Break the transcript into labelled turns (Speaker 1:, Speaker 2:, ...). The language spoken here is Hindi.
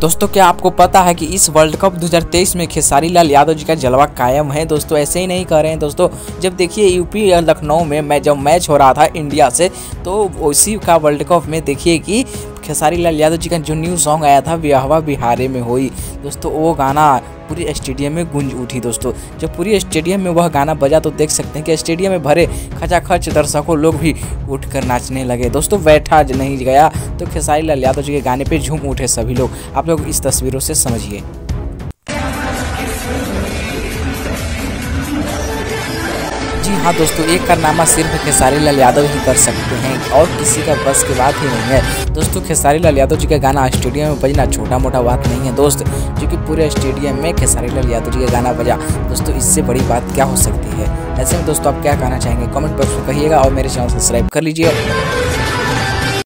Speaker 1: दोस्तों क्या आपको पता है कि इस वर्ल्ड कप 2023 में खेसारी लाल यादव जी का जलवा कायम है। दोस्तों ऐसे ही नहीं कह रहे हैं दोस्तों, जब देखिए यूपी लखनऊ में जब मैच हो रहा था इंडिया से, तो उसी का वर्ल्ड कप में देखिए कि खेसारी लाल यादव जी का जो न्यू सॉन्ग आया था ब्याहवा बिहारे में होई, दोस्तों वो गाना पूरी स्टेडियम में गूंज उठी। दोस्तों जब पूरी स्टेडियम में वह गाना बजा तो देख सकते हैं कि स्टेडियम में भरे खचाखच दर्शकों लोग भी उठकर नाचने लगे। दोस्तों बैठा नहीं गया तो खेसारी लाल यादव जी के गाने पे झूम उठे सभी लोग। आप लोग इस तस्वीरों से समझिए। जी हाँ दोस्तों, एक कारनामा सिर्फ खेसारी लाल यादव ही कर सकते हैं और किसी का बस की बात ही नहीं है। दोस्तों खेसारी लाल यादव जी का गाना स्टेडियम में बजना छोटा मोटा बात नहीं है दोस्त, क्योंकि पूरे स्टेडियम में खेसारी लाल यादव जी का गाना बजा। दोस्तों इससे बड़ी बात क्या हो सकती है। ऐसे में दोस्तों आप क्या कहना चाहेंगे कमेंट बॉक्स में कहिएगा और मेरे चैनल सब्सक्राइब कर लीजिए।